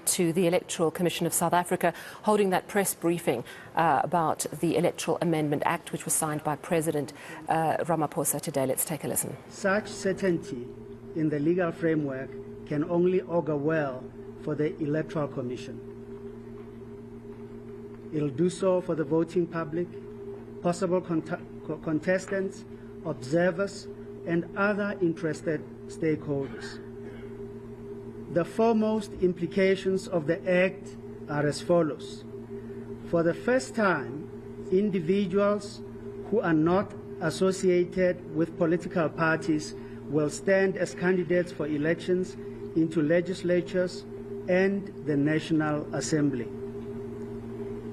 To the Electoral Commission of South Africa, holding that press briefing about the Electoral Amendment Act, which was signed by President Ramaphosa today. Let's take a listen. Such certainty in the legal framework can only augur well for the Electoral Commission. It'll do so for the voting public, possible contestants, observers, and other interested stakeholders. The foremost implications of the Act are as follows. For the first time, individuals who are not associated with political parties will stand as candidates for elections into legislatures and the National Assembly.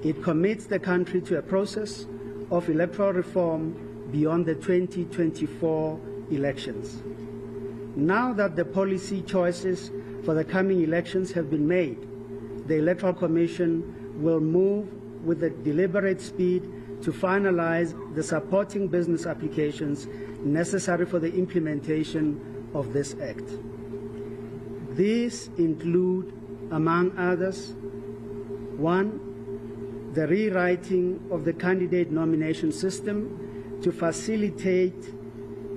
It commits the country to a process of electoral reform beyond the 2024 elections. Now that the policy choices for the coming elections have been made, the Electoral Commission will move with a deliberate speed to finalize the supporting business applications necessary for the implementation of this Act. These include, among others, 1. The rewriting of the candidate nomination system to facilitate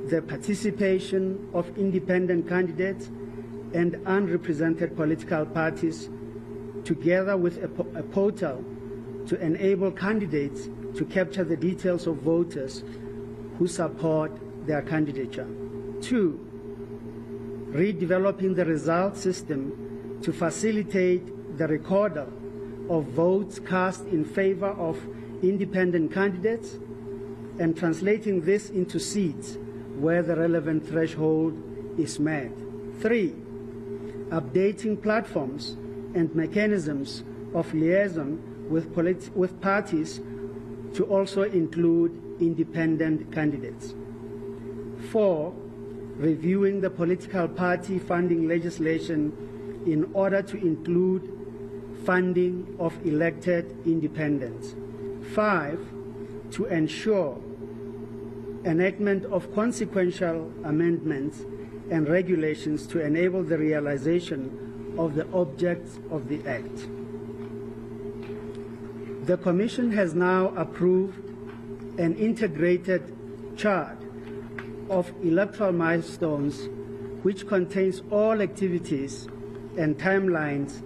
the participation of independent candidates and unrepresented political parties, together with a portal to enable candidates to capture the details of voters who support their candidature. 2. Redeveloping the result system to facilitate the recordal of votes cast in favor of independent candidates and translating this into seats where the relevant threshold is met. 3. Updating platforms and mechanisms of liaison with parties to also include independent candidates. 4. Reviewing the political party funding legislation in order to include funding of elected independents. 5. To ensure enactment of consequential amendments and regulations to enable the realization of the objects of the Act. The Commission has now approved an integrated chart of electoral milestones which contains all activities and timelines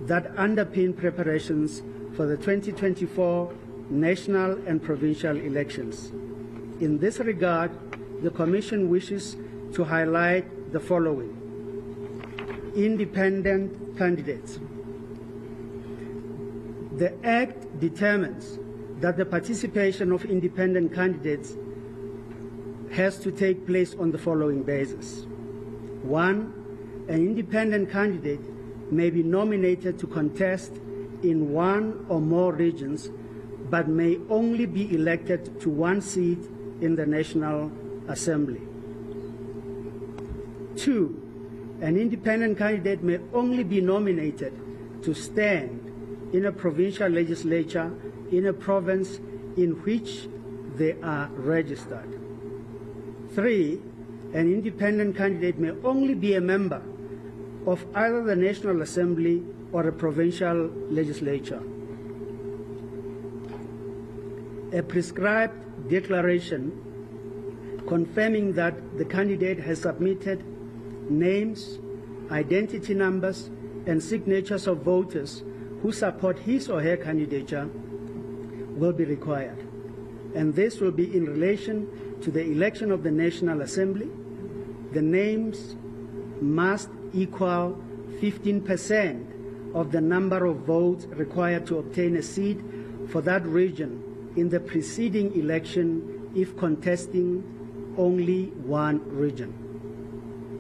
that underpin preparations for the 2024 national and provincial elections. In this regard, the Commission wishes to highlight the following. Independent candidates. The Act determines that the participation of independent candidates has to take place on the following basis. 1. An independent candidate may be nominated to contest in one or more regions, but may only be elected to one seat in the National Assembly. 2. An independent candidate may only be nominated to stand in a provincial legislature in a province in which they are registered. 3. An independent candidate may only be a member of either the National Assembly or a provincial legislature. A prescribed declaration confirming that the candidate has submitted names, identity numbers, and signatures of voters who support his or her candidature will be required. And this will be in relation to the election of the National Assembly. The names must equal 15% of the number of votes required to obtain a seat for that region in the preceding election if contesting only one region.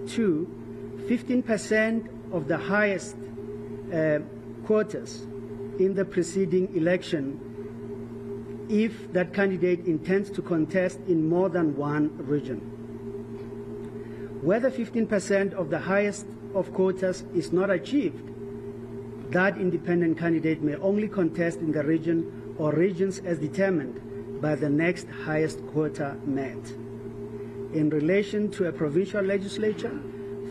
2. 15% of the highest quotas in the preceding election if that candidate intends to contest in more than one region. Whether 15% of the highest of quotas is not achieved, that independent candidate may only contest in the region or regions as determined by the next highest quota met. In relation to a provincial legislature,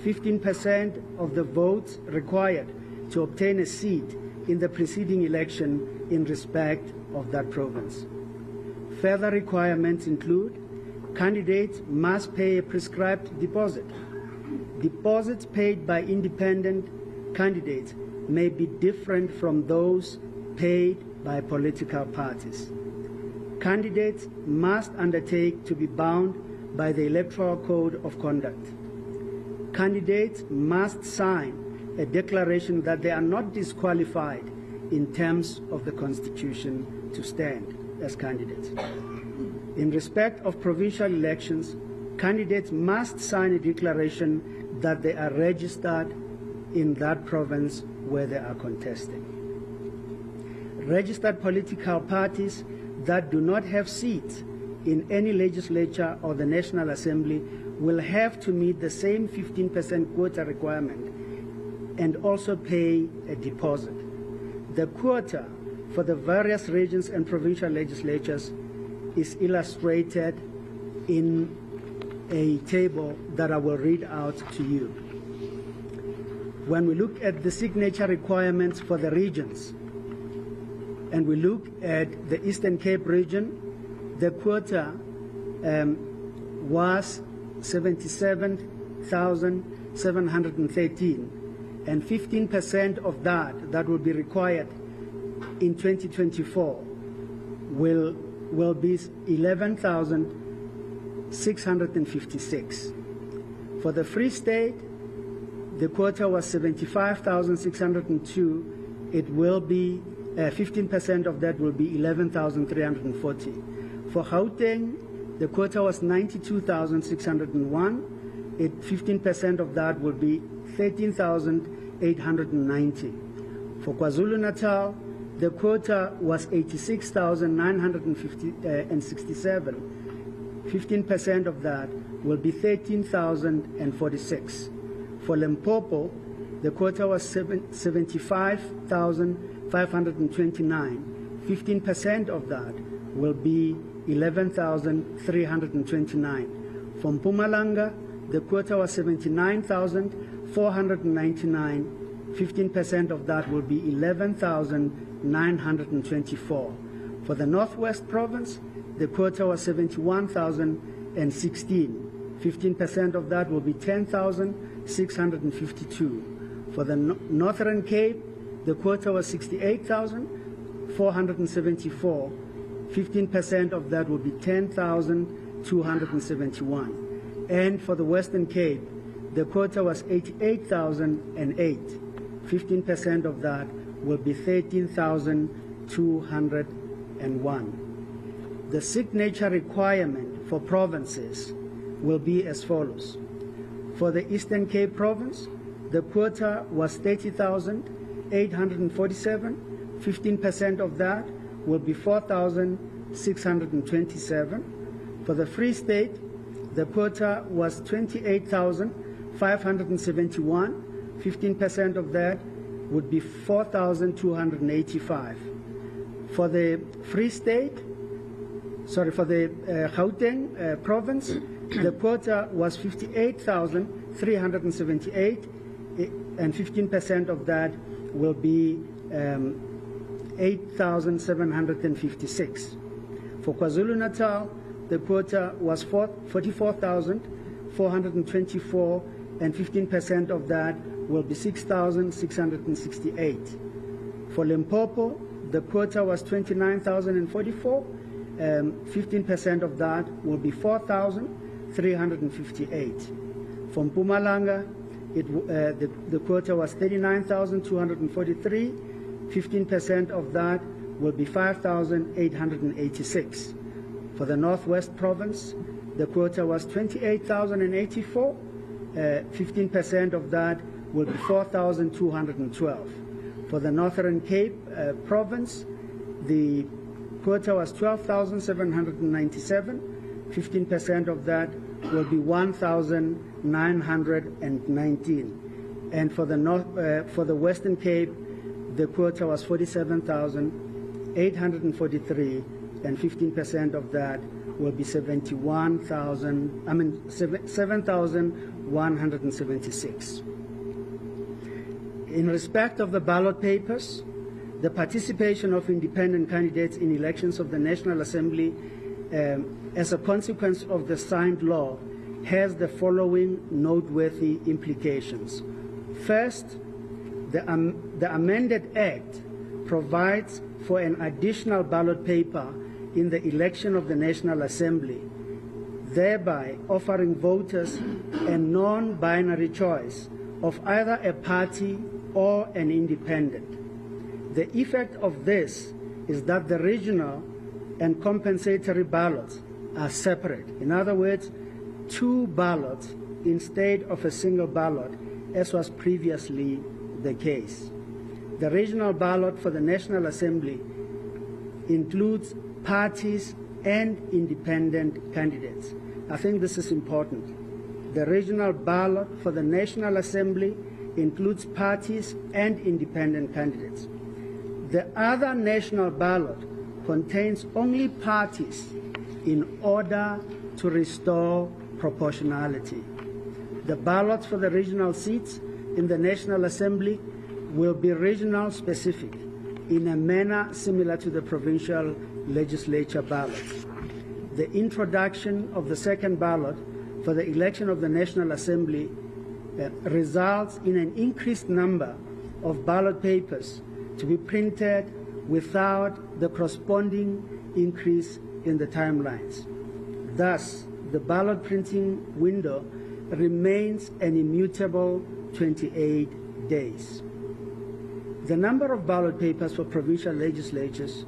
15% of the votes required to obtain a seat in the preceding election in respect of that province. Further requirements include candidates must pay a prescribed deposit. Deposits paid by independent candidates may be different from those paid by political parties. Candidates must undertake to be bound by the Electoral Code of Conduct. Candidates must sign a declaration that they are not disqualified in terms of the Constitution to stand as candidates. In respect of provincial elections, candidates must sign a declaration that they are registered in that province where they are contesting. Registered political parties that do not have seats in any legislature or the National Assembly will have to meet the same 15% quota requirement and also pay a deposit. The quota for the various regions and provincial legislatures is illustrated in a table that I will read out to you. When we look at the signature requirements for the regions, and we look at the Eastern Cape region, the quota was 77,713, and 15% of that will be required in 2024 will be 11,656. For the Free State, the quota was 75,602. It will be 15% of that will be 11,340. For Gauteng, the quota was 92,601. 15% of that will be 13,890. For KwaZulu-Natal, the quota was 86,967. 15% of that will be 13,046. For Limpopo, the quota was 75,529. 15% of that will be 11,329. For Mpumalanga, the quota was 79,499. 15% of that will be 11,924. For the Northwest Province, the quota was 71,016. 15% of that will be 10,652. For the Northern Cape, the quota was 68,474. 15% of that will be 10,271. And for the Western Cape, the quota was 88,008. 15% of that will be 13,201. The signature requirement for provinces will be as follows. For the Eastern Cape province, the quota was 30,847. 15% of that will be 4,627. For the Free State, the quota was 28,571. 15% of that would be 4,285. For the Free State, for the Gauteng province, the quota was 58,378, and 15% of that will be 8,756. For KwaZulu-Natal, the quota was 44,424, and 15% of that will be 6,668. For Limpopo, the quota was 29,044. 15% of that will be 4,358. For Mpumalanga, the quota was 39,243. 15% of that will be 5,886. For the Northwest Province, the quota was 28,084. 15% of that will be 4,212. For the Northern Cape province, the quota was 12,797. 15% of that will be 1,919. And for the Western Cape, the quota was 47,843, and 15% of that will be 7,176. In respect of the ballot papers, the participation of independent candidates in elections of the National Assembly as a consequence of the signed law has the following noteworthy implications. First, the amended Act provides for an additional ballot paper in the election of the National Assembly, thereby offering voters a non-binary choice of either a party or an independent. The effect of this is that the regional and compensatory ballots are separate. In other words, two ballots instead of a single ballot, as was previously the case. The regional ballot for the National Assembly includes parties and independent candidates. I think this is important. The regional ballot for the National Assembly includes parties and independent candidates. The other national ballot contains only parties in order to restore proportionality. The ballots for the regional seats in the National Assembly will be regional specific in a manner similar to the provincial legislature ballots. The introduction of the second ballot for the election of the National Assembly results in an increased number of ballot papers to be printed without the corresponding increase in the timelines. Thus, the ballot printing window remains an immutable 28 days. The number of ballot papers for provincial legislatures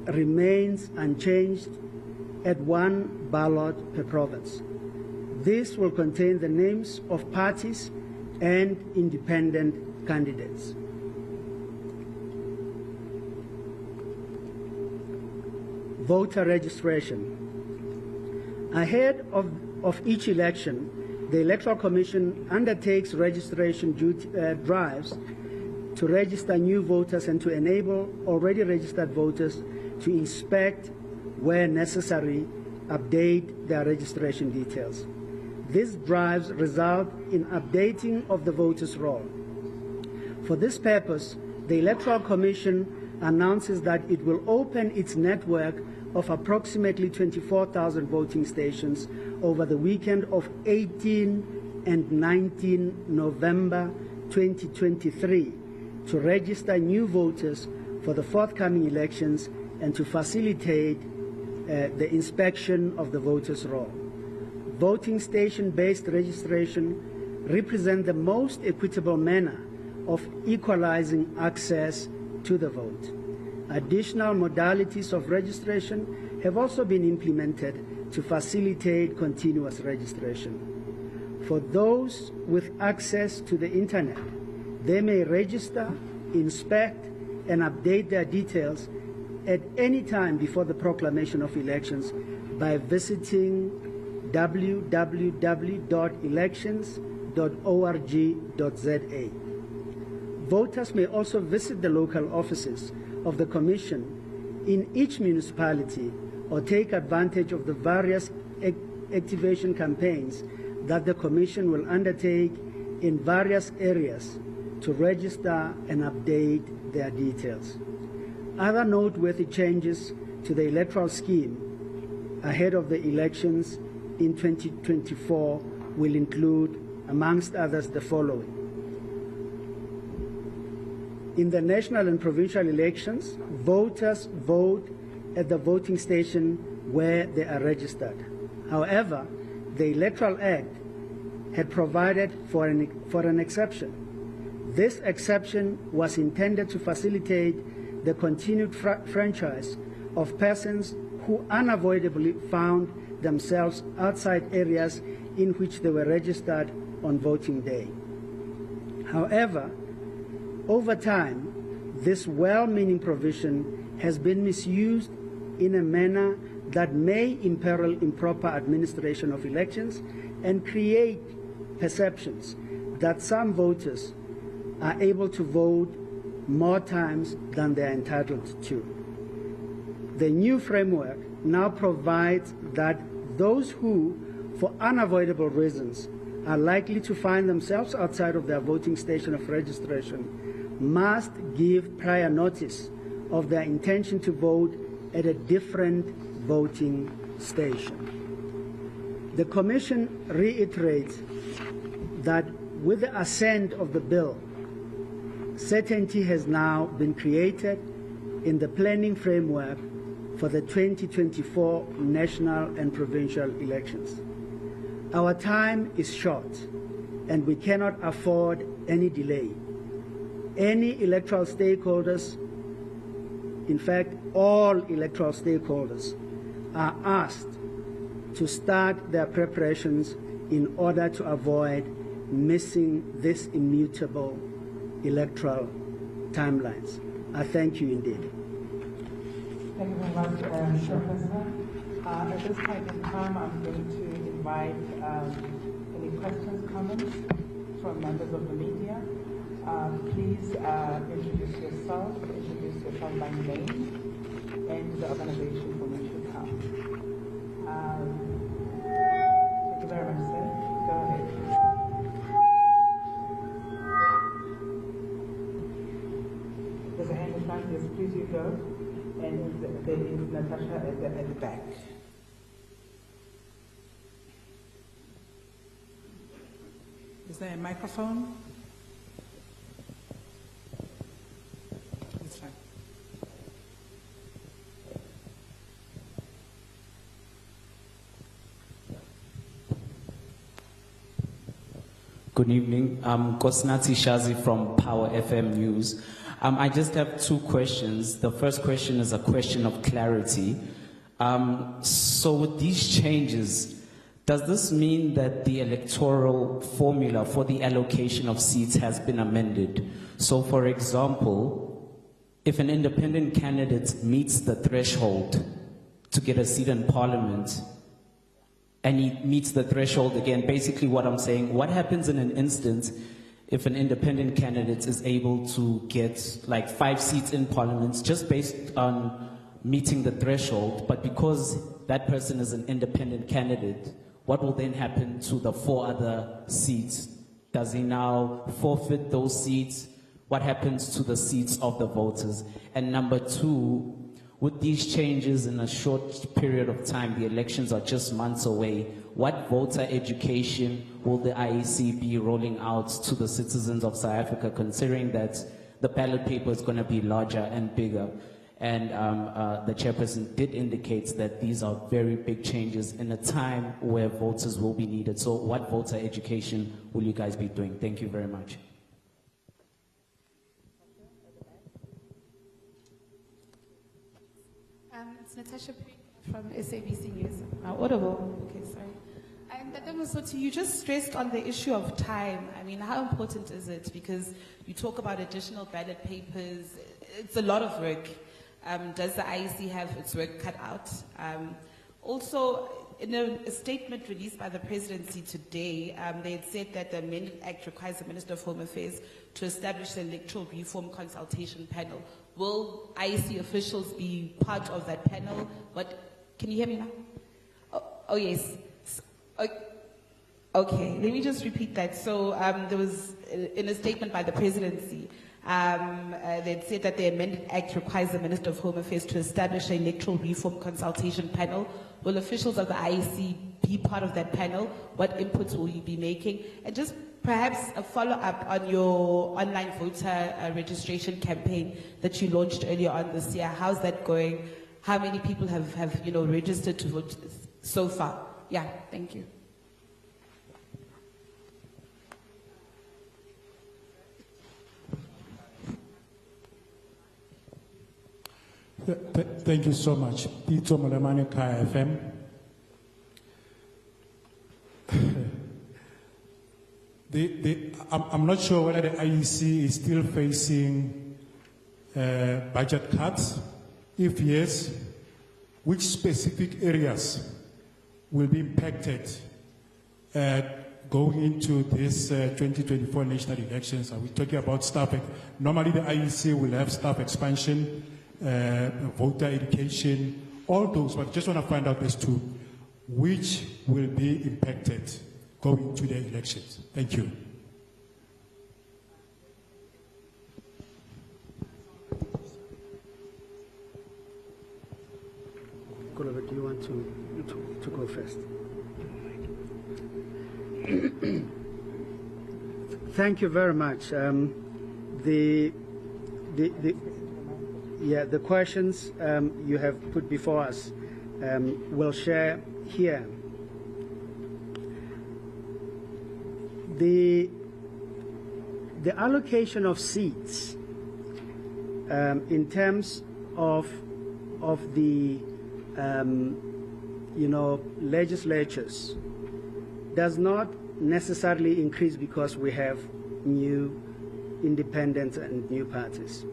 remains unchanged at one ballot per province. This will contain the names of parties and independent candidates. Voter registration. Ahead of each election, the Electoral Commission undertakes registration drives to register new voters and to enable already registered voters to inspect, where necessary, update their registration details. These drives result in updating of the voters' roll. For this purpose, the Electoral Commission announces that it will open its network of approximately 24,000 voting stations over the weekend of 18 and 19 November 2023 to register new voters for the forthcoming elections and to facilitate the inspection of the voters' roll. Voting station-based registration represents the most equitable manner of equalizing access to the vote. Additional modalities of registration have also been implemented to facilitate continuous registration. For those with access to the Internet, they may register, inspect, and update their details at any time before the proclamation of elections by visiting www.elections.org.za. Voters may also visit the local offices of the Commission in each municipality or take advantage of the various activation campaigns that the Commission will undertake in various areas to register and update their details. Other noteworthy changes to the electoral scheme ahead of the elections in 2024 will include, amongst others, the following. In the national and provincial elections, voters vote at the voting station where they are registered. However, the Electoral Act had provided for an exception. This exception was intended to facilitate the continued franchise of persons who unavoidably found themselves outside areas in which they were registered on voting day. However, over time, this well-meaning provision has been misused in a manner that may imperil improper administration of elections and create perceptions that some voters are able to vote more times than they are entitled to. The new framework now provides that those who, for unavoidable reasons, are likely to find themselves outside of their voting station of registration must give prior notice of their intention to vote at a different voting station. The Commission reiterates that with the assent of the bill, certainty has now been created in the planning framework for the 2024 national and provincial elections. Our time is short, and we cannot afford any delay. Any electoral stakeholders, in fact, all electoral stakeholders, are asked to start their preparations in order to avoid missing this immutable electoral timelines. I thank you indeed. Thank you very much, Mr. President. At this point in time, I'm going to invite any questions, comments from members of the media. Please introduce yourself by name and the organization from which you come. Thank you very much, sir. Go ahead. There's a hand in front. Yes, please, you go. And there is Natasha at the back. Is there a microphone? It's fine. Good evening. I'm Kosnati Shazi from Power FM News. I just have two questions. The first question is a question of clarity. So with these changes, does this mean that the electoral formula for the allocation of seats has been amended? So for example, if an independent candidate meets the threshold to get a seat in parliament, and he meets the threshold again, basically what I'm saying, what happens in an instance if an independent candidate is able to get like 5 seats in parliament just based on meeting the threshold, but because that person is an independent candidate, what will then happen to the 4 other seats? Does he now forfeit those seats? What happens to the seats of the voters? And number 2, with these changes in a short period of time, the elections are just months away, what voter education will the IEC be rolling out to the citizens of South Africa, considering that the ballot paper is going to be larger and bigger? And the chairperson did indicate that these are very big changes in a time where voters will be needed. So what voter education will you guys be doing? Thank you very much. It's Natasha from SABC News. Audible. Okay, sorry. And Dr. you just stressed on the issue of time. I mean, how important is it? Because you talk about additional ballot papers. It's a lot of work. Does the IEC have its work cut out? Also, in a statement released by the presidency today, they had said that the Amendment Act requires the Minister of Home Affairs to establish the Electoral Reform Consultation Panel. Will IEC officials be part of that panel? Can you hear me now? Oh yes. Okay, let me just repeat that. So there was, in a statement by the presidency, they said that the Amendment Act requires the Minister of Home Affairs to establish an Electoral Reform Consultation Panel. Will officials of the IEC be part of that panel? What inputs will you be making? And just perhaps a follow-up on your online voter registration campaign that you launched earlier on this year. How's that going? How many people have registered to vote so far? Yeah, thank you. Thank you so much. Pito Molemane Kaya FM. I'm not sure whether the IEC is still facing budget cuts. If yes, which specific areas will be impacted going into this 2024 national elections? Are we talking about staff? Normally the IEC will have staff expansion, voter education, all those, but I just want to find out as to which will be impacted going to the elections. Thank you. Oliver, do you want to go first? Thank you very much. The questions you have put before us we'll share here. The allocation of seats in terms of the legislatures does not necessarily increase because we have new independents and new parties.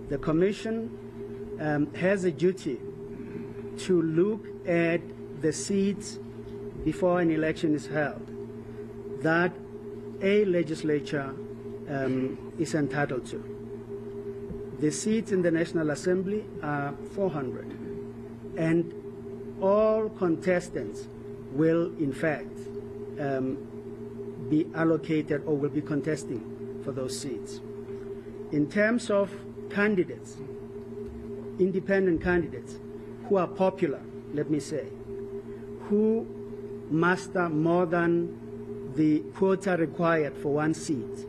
The Commission has a duty to look at the seats before an election is held that a legislature is entitled to. The seats in the National Assembly are 400, and all contestants will, in fact, be allocated or will be contesting for those seats. In terms of candidates, independent candidates who are popular, let me say, who muster more than the quota required for one seat,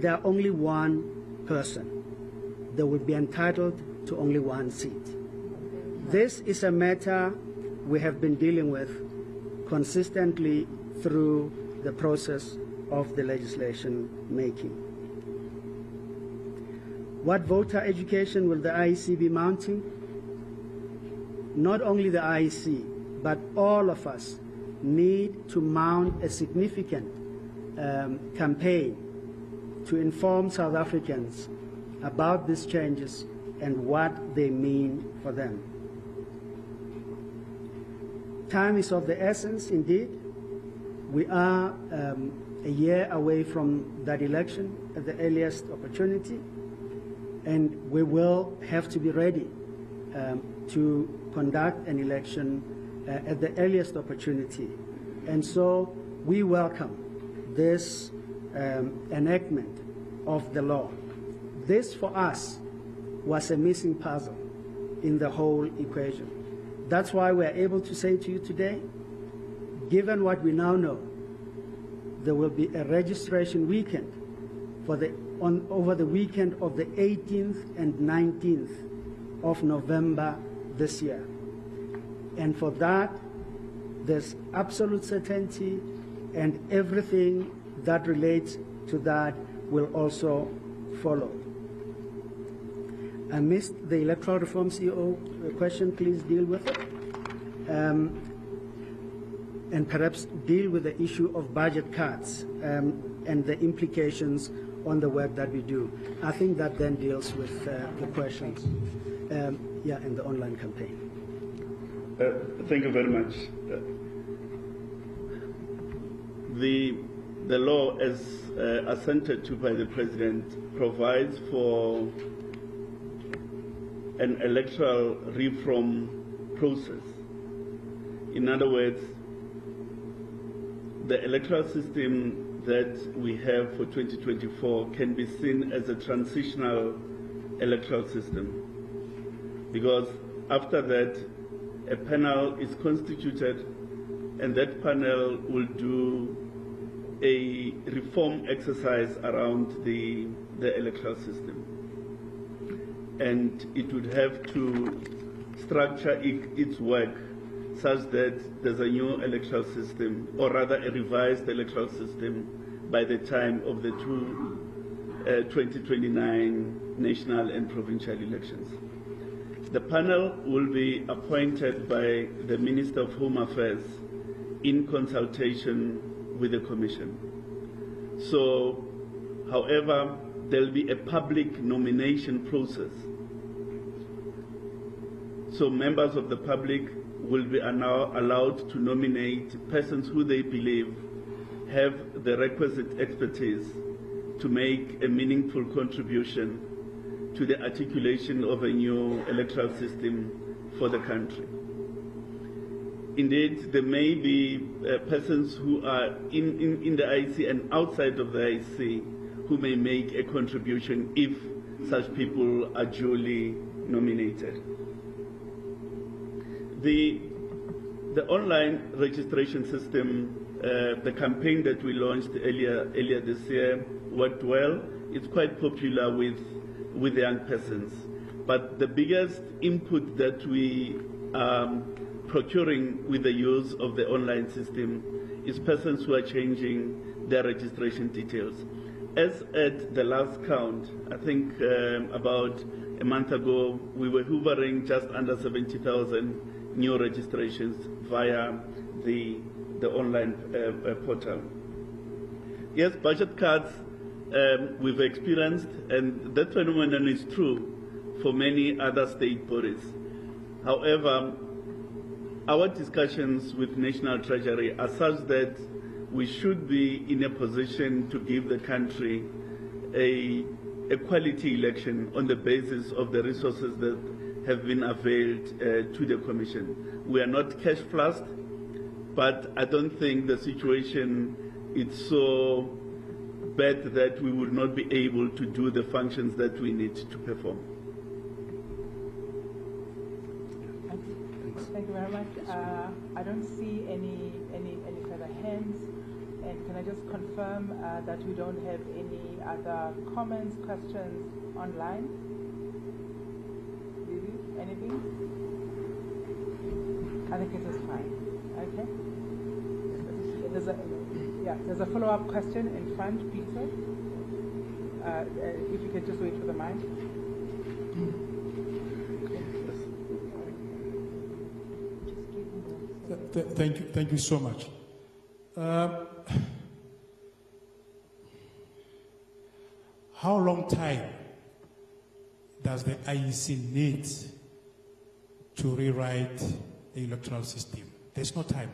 there are only one person. They will be entitled to only one seat. This is a matter we have been dealing with consistently through the process of the legislation making. What voter education will the IEC be mounting? Not only the IEC, but all of us need to mount a significant campaign to inform South Africans about these changes and what they mean for them. Time is of the essence, indeed. We are a year away from that election at the earliest opportunity, and we will have to be ready to conduct an election at the earliest opportunity. And so we welcome this enactment of the law. This, for us, was a missing puzzle in the whole equation. That's why we're able to say to you today, given what we now know, there will be a registration weekend over the weekend of the 18th and 19th of November this year. And for that, there's absolute certainty, and everything that relates to that will also follow. I missed the electoral reform CEO question. Please deal with it. And perhaps deal with the issue of budget cuts and the implications on the work that we do. I think that then deals with the questions. And the online campaign. Thank you very much. The law, as assented to by the President, provides for an electoral reform process. In other words, the electoral system that we have for 2024 can be seen as a transitional electoral system, because after that, a panel is constituted, and that panel will do a reform exercise around the electoral system. And it would have to structure its work such that there's a new electoral system, or rather a revised electoral system, by the time of the 2029 national and provincial elections. The panel will be appointed by the Minister of Home Affairs in consultation with the Commission. So, however, there'll be a public nomination process. So members of the public will be now allowed to nominate persons who they believe have the requisite expertise to make a meaningful contribution to the articulation of a new electoral system for the country. indeed there may be persons who are in the IEC and outside of the IEC who may make a contribution if such people are duly nominated. The online registration system, the campaign that we launched earlier this year worked well. It's quite popular with young persons. But the biggest input that we are procuring with the use of the online system is persons who are changing their registration details. As at the last count, I think about a month ago, we were hovering just under 70,000 new registrations via the online portal. Yes, budget cuts we've experienced, and that phenomenon is true for many other state bodies. However, our discussions with National Treasury are such that we should be in a position to give the country a quality election on the basis of the resources that have been availed to the Commission. We are not cash flushed, but I don't think the situation is so bad that we would not be able to do the functions that we need to perform. Thank you very much. I don't see any further hands. And can I just confirm that we don't have any other comments, questions online? Lily, anything? I think it is fine. Okay. There's a follow-up question in front, Peter. If you could just wait for the mic. Thank you so much. How long time does the IEC need to rewrite the electoral system? There's no time,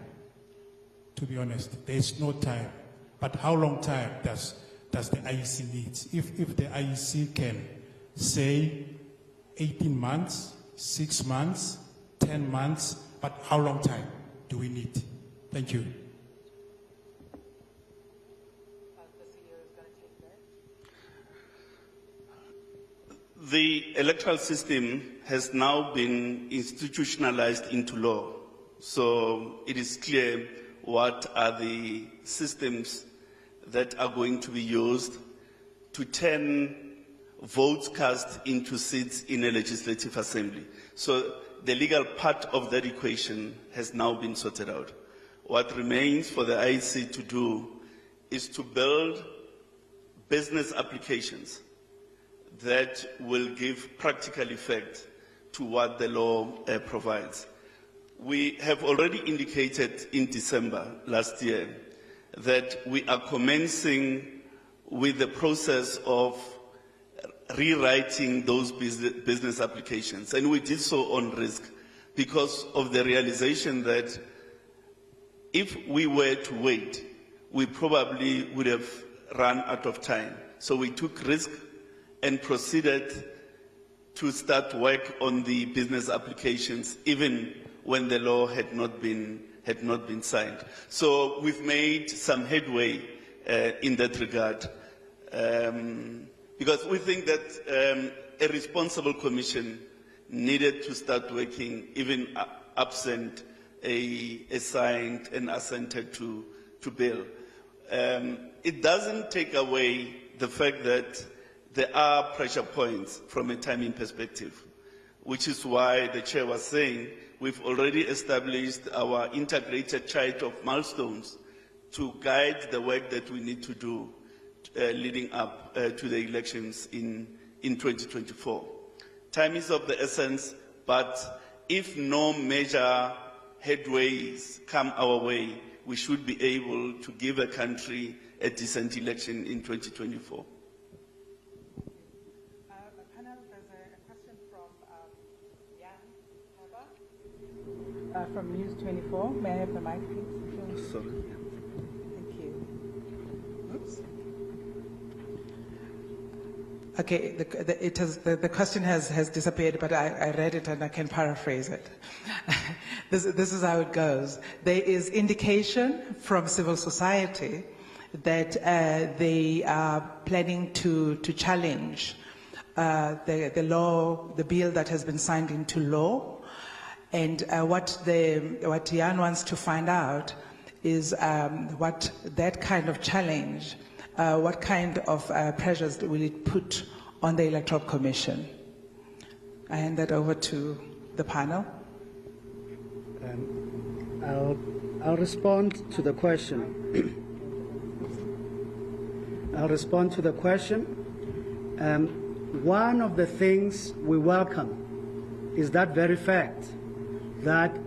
to be honest. There's no time. But how long time does the IEC need? If the IEC can say 18 months, 6 months, 10 months, but how long time do we need? Thank you. The electoral system has now been institutionalized into law. So it is clear what are the systems that are going to be used to turn votes cast into seats in a legislative assembly. So the legal part of that equation has now been sorted out. What remains for the IEC to do is to build business applications that will give practical effect to what the law provides. We have already indicated in December last year that we are commencing with the process of rewriting those business applications. And we did so on risk because of the realization that if we were to wait, we probably would have run out of time. So we took risk and proceeded to start work on the business applications even when the law had not been signed. So we've made some headway in that regard because we think that a responsible commission needed to start working even absent a signed and assented to bill. It doesn't take away the fact that there are pressure points from a timing perspective, which is why the chair was saying we've already established our integrated chart of milestones to guide the work that we need to do leading up to the elections in 2024. Time is of the essence, but if no major headways come our way, we should be able to give the country a decent election in 2024. From News 24. May I have the mic, please? Sorry. Thank you. Oops. Okay, the question has disappeared, but I read it and I can paraphrase it. This is how it goes. There is indication from civil society that they are planning to challenge the law, the bill that has been signed into law. And what Jan wants to find out is what that kind of challenge, what kind of pressures will it put on the Electoral Commission? I hand that over to the panel. I'll respond to the question. I'll respond to the question. One of the things we welcome is that very fact that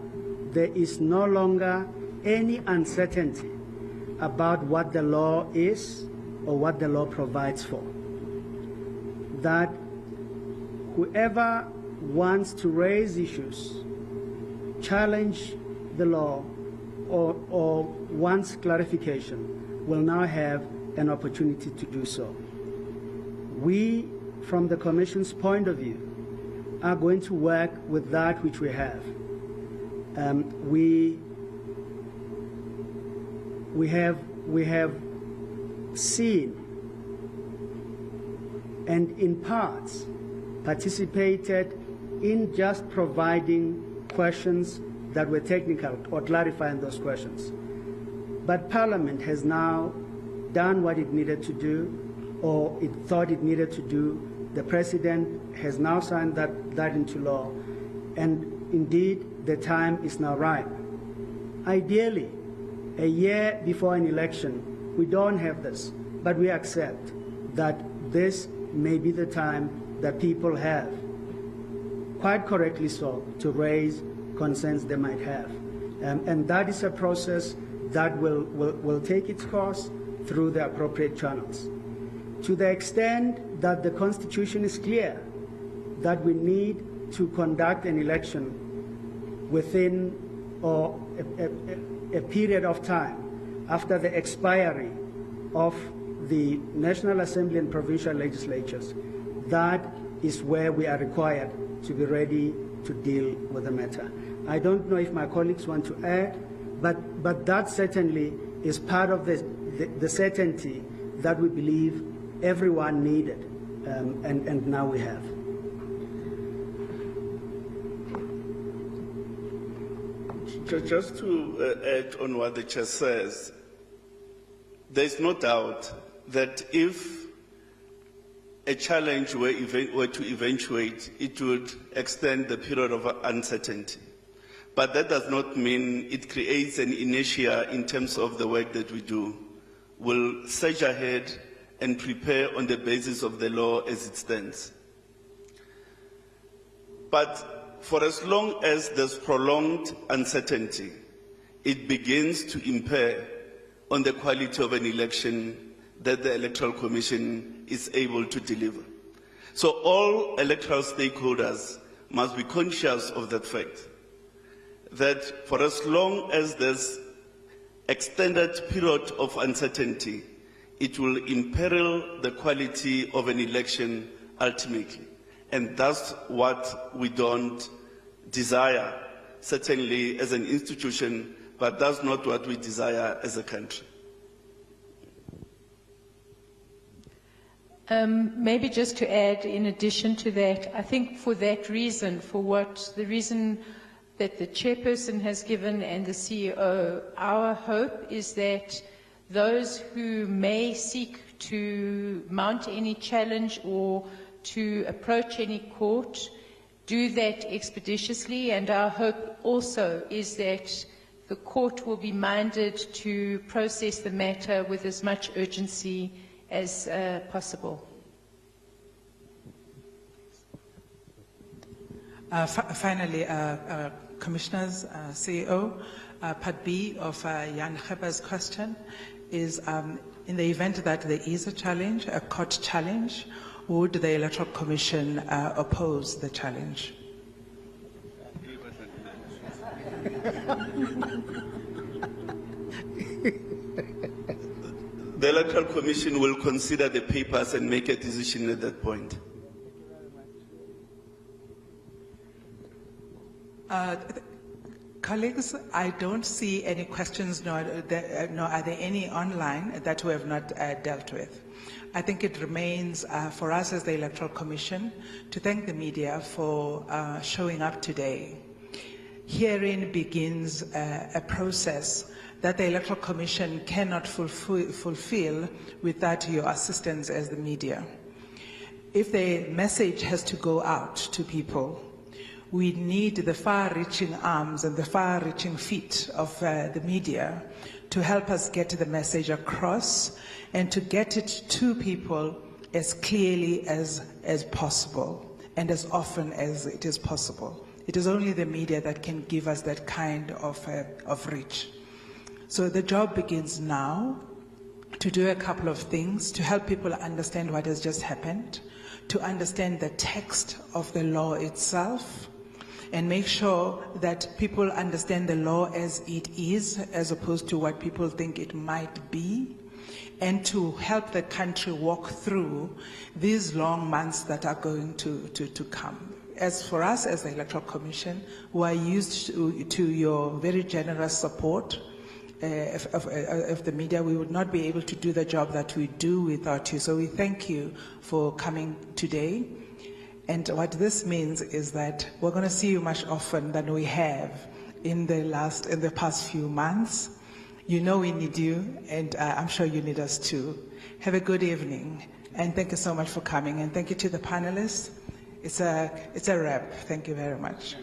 there is no longer any uncertainty about what the law is or what the law provides for. That whoever wants to raise issues, challenge the law, or wants clarification will now have an opportunity to do so. We, from the Commission's point of view, are going to work with that which we have. We have seen and in parts participated in just providing questions that were technical or clarifying those questions. But Parliament has now done what it needed to do, or it thought it needed to do. The President has now signed that into law, and indeed the time is now right. Ideally, a year before an election, we don't have this, but we accept that this may be the time that people have, quite correctly so, to raise concerns they might have. And that is a process that will take its course through the appropriate channels. To the extent that the Constitution is clear that we need to conduct an election within or a period of time after the expiry of the National Assembly and provincial legislatures, that is where we are required to be ready to deal with the matter. I don't know if my colleagues want to add, but that certainly is part of the certainty that we believe everyone needed, and now we have. Just to add on what the Chair says, there is no doubt that if a challenge were to eventuate, it would extend the period of uncertainty. But that does not mean it creates an inertia in terms of the work that we do. We'll surge ahead and prepare on the basis of the law as it stands. But for as long as there's prolonged uncertainty, it begins to impair on the quality of an election that the Electoral Commission is able to deliver. So all electoral stakeholders must be conscious of that fact, that for as long as there's extended period of uncertainty, it will imperil the quality of an election ultimately. And that's what we don't desire, certainly as an institution, but that's not what we desire as a country. Maybe just to add, in addition to that, I think for that reason, the reason that the chairperson has given and the CEO, our hope is that those who may seek to mount any challenge or to approach any court do that expeditiously, and our hope also is that the court will be minded to process the matter with as much urgency as possible. Finally, Commissioners, CEO, Part B of Jan Geber's question is, in the event that there is a challenge, a court challenge, would the Electoral Commission oppose the challenge? The Electoral Commission will consider the papers and make a decision at that point. Colleagues, I don't see any questions, nor are there any online that we have not dealt with. I think it remains for us as the Electoral Commission to thank the media for showing up today. Herein begins a process that the Electoral Commission cannot fulfill without your assistance as the media. If the message has to go out to people, we need the far-reaching arms and the far-reaching feet of the media to help us get the message across and to get it to people as clearly as possible and as often as it is possible. It is only the media that can give us that kind of reach. So the job begins now to do a couple of things to help people understand what has just happened, to understand the text of the law itself, and make sure that people understand the law as it is, as opposed to what people think it might be, and to help the country walk through these long months that are going to come. As for us as the Electoral Commission, we are used to your very generous support of the media. We would not be able to do the job that we do without you. So we thank you for coming today. And what this means is that we're going to see you much often than we have in the past few months. You know we need you, and I'm sure you need us too. Have a good evening, and thank you so much for coming. And thank you to the panelists. It's a wrap. Thank you very much.